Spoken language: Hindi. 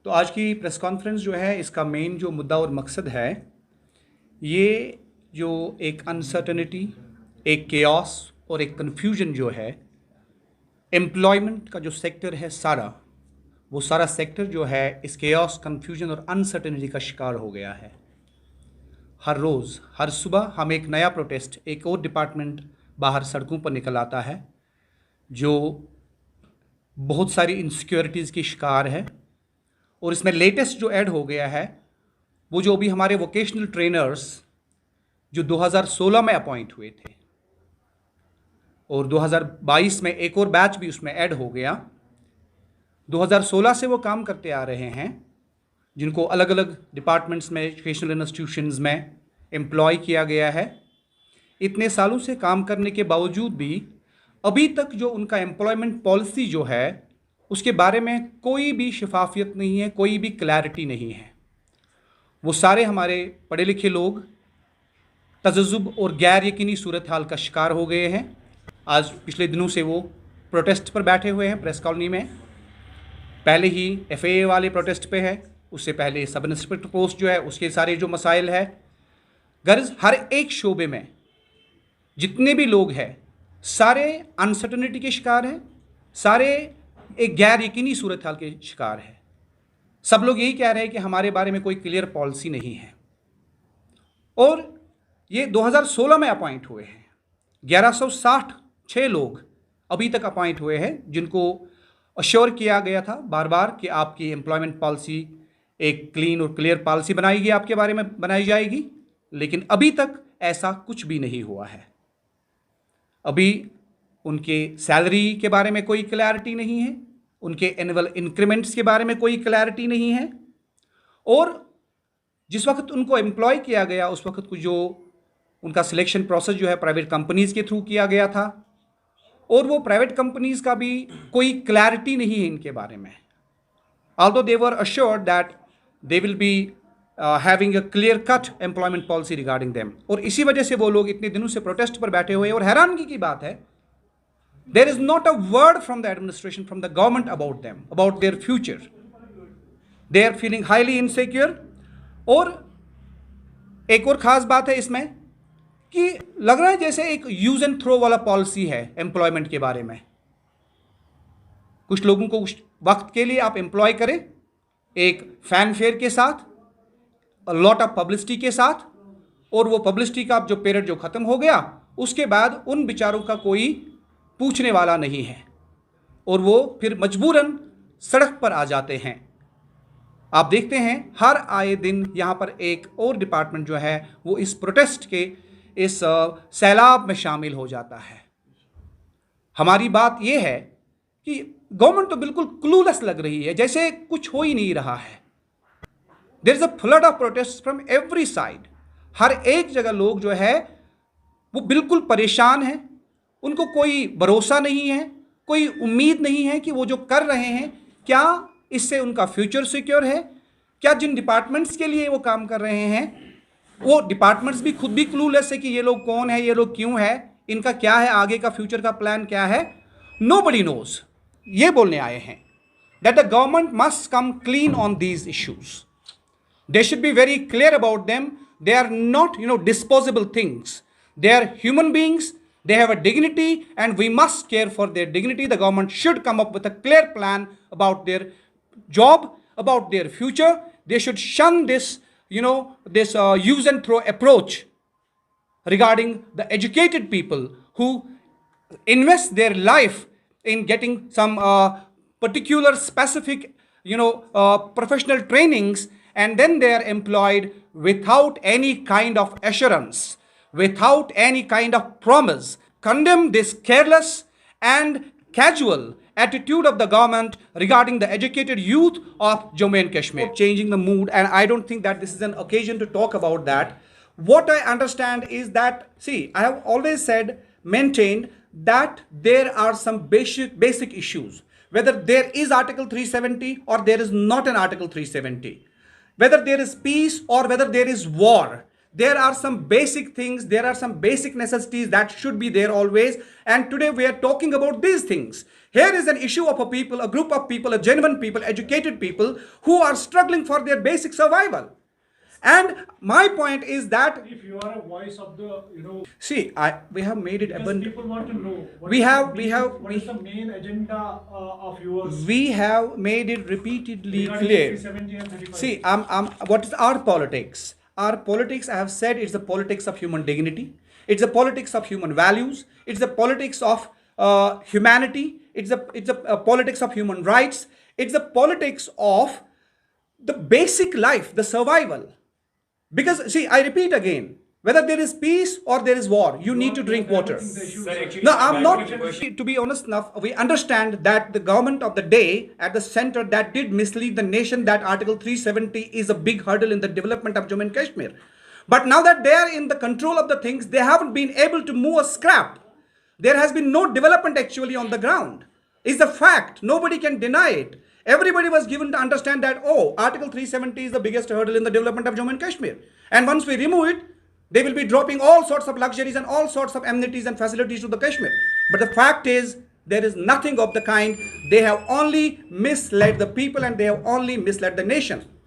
तो आज की प्रेस कॉन्फ्रेंस जो है इसका मेन जो मुद्दा और मकसद है, ये जो एक अनसर्टनिटी, एक केओस और एक कन्फ्यूजन जो है, एम्प्लॉयमेंट का जो सेक्टर है वो सारा सेक्टर जो है इस केओस, कन्फ्यूजन और अनसर्टनिटी का शिकार हो गया है। हर रोज़ हर सुबह हम एक नया प्रोटेस्ट, एक और डिपार्टमेंट बाहर सड़कों पर निकल आता है जो बहुत सारी इनसिक्योरिटीज़ की शिकार है। और इसमें लेटेस्ट जो ऐड हो गया है वो जो अभी हमारे वोकेशनल ट्रेनर्स जो 2016 में अपॉइंट हुए थे और 2022 में एक और बैच भी उसमें ऐड हो गया। 2016 से वो काम करते आ रहे हैं, जिनको अलग अलग डिपार्टमेंट्स में, एजुकेशनल इंस्टीट्यूशंस में एम्प्लॉय किया गया है। इतने सालों से काम करने के बावजूद भी अभी तक जो उनका एम्प्लॉयमेंट पॉलिसी जो है उसके बारे में कोई भी शफाफियत नहीं है, कोई भी क्लैरिटी नहीं है। वो सारे हमारे पढ़े लिखे लोग तजज़ुब और गैर यकीनी सूरत हाल का शिकार हो गए हैं। आज पिछले दिनों से वो प्रोटेस्ट पर बैठे हुए हैं प्रेस कॉलोनी में। पहले ही FAA वाले प्रोटेस्ट पे है, उससे पहले सब इंस्पेक्टर पोस्ट जो है उसके सारे जो मसाइल है। गर्ज हर एक शोबे में जितने भी लोग हैं सारे अनसर्टनिटी के शिकार हैं, सारे एक गैर यकीनी सूरत हाल के शिकार है। सब लोग यही कह रहे हैं कि हमारे बारे में कोई क्लियर पॉलिसी नहीं है। और ये 2016 में अपॉइंट हुए हैं, 1166 लोग अभी तक अपॉइंट हुए हैं, जिनको अश्योर किया गया था बार बार कि आपकी एम्प्लॉयमेंट पॉलिसी एक क्लीन और क्लियर पॉलिसी बनाएगी, आपके बारे में बनाई जाएगी। लेकिन अभी तक ऐसा कुछ भी नहीं हुआ है। अभी उनके सैलरी के बारे में कोई क्लैरिटी नहीं है, उनके एनुअल इंक्रीमेंट्स के बारे में कोई क्लैरिटी नहीं है। और जिस वक्त उनको एम्प्लॉय किया गया उस वक्त कुछ जो उनका सिलेक्शन प्रोसेस जो है प्राइवेट कंपनीज़ के थ्रू किया गया था, और वो प्राइवेट कंपनीज़ का भी कोई क्लैरिटी नहीं है इनके बारे में। although they were assured that they will be having a clear cut employment policy regarding them। और इसी वजह से वो लोग इतने दिनों से प्रोटेस्ट पर बैठे हुए हैं। और हैरानगी की बात है, there is not a word from the administration, from the government about them, about their future। they are feeling highly insecure। और एक और ख़ास बात है इसमें कि लग रहा है जैसे एक यूज एंड थ्रो वाला पॉलिसी है एम्प्लॉयमेंट के बारे में। कुछ लोगों को कुछ वक्त के लिए आप एम्प्लॉय करें एक फैनफेयर के साथ, लॉट ऑफ पब्लिसिटी के साथ, और वो पब्लिसिटी का जो पीरियड जो ख़त्म हो गया उसके बाद उन बेचारों का कोई पूछने वाला नहीं है और वो फिर मजबूरन सड़क पर आ जाते हैं। आप देखते हैं हर आए दिन यहाँ पर एक और डिपार्टमेंट जो है वो इस प्रोटेस्ट के इस सैलाब में शामिल हो जाता है। हमारी बात यह है कि गवर्नमेंट तो बिल्कुल क्लूलेस लग रही है, जैसे कुछ हो ही नहीं रहा है। There is a flood of protest from every side. हर एक जगह लोग जो है वो बिल्कुल परेशान हैं, उनको कोई भरोसा नहीं है, कोई उम्मीद नहीं है कि वो जो कर रहे हैं क्या इससे उनका फ्यूचर सिक्योर है, क्या जिन डिपार्टमेंट्स के लिए वो काम कर रहे हैं वो डिपार्टमेंट्स भी खुद भी क्लूलेस है कि ये लोग कौन है, ये लोग क्यों है, इनका क्या है, आगे का फ्यूचर का प्लान क्या है। Nobody knows. ये बोलने आए हैं that the government must come clean on these issues. They should be very clear about them. They are not disposable things, they are human beings. They have a dignity and we must care for their dignity। The government should come up with a clear plan about their job, about their future। They should shun this, this use and throw approach regarding the educated people who invest their life in getting some particular specific, professional trainings, and then they are employed without any kind of assurance, without any kind of promise। Condemn this careless and casual attitude of the government regarding the educated youth of Jammu and Kashmir, changing the mood, and I don't think that this is an occasion to talk about that। What I understand is that, see, I have always said, maintained that there are some basic issues, whether there is Article 370 or there is not an Article 370, whether there is peace or whether there is war। There are some basic things, there are some basic necessities that should be there always, and today we are talking about these things Here is an issue of a people, a group of people, a genuine people, educated people who are struggling for their basic survival. And my point is that, if you are a voice of the, see, we have made it because abundant. people want to know what We is have- the we main- have- what is the main agenda of yours We have made it repeatedly regarding clear. 370 and 35. See, what is our politics? Our politics, I have said, it's the politics of human dignity. It's the politics of human values. It's the politics of humanity. It's the politics of human rights. It's the politics of the basic life, the survival. Because, see, I repeat again, whether there is peace or there is war, you need to drink water. Sir, actually, No, I'm not. question. To be honest enough, we understand that the government of the day at the center that did mislead the nation that Article 370 is a big hurdle in the development of Jammu and Kashmir. But now that they are in the control of the things, they haven't been able to move a scrap. There has been no development actually on the ground. It's a fact. Nobody can deny it. Everybody was given to understand that, oh, Article 370 is the biggest hurdle in the development of Jammu and Kashmir. And once we remove it, they will be dropping all sorts of luxuries and all sorts of amenities and facilities to the Kashmir. But the fact is, there is nothing of the kind. They have only misled the people and they have only misled the nation.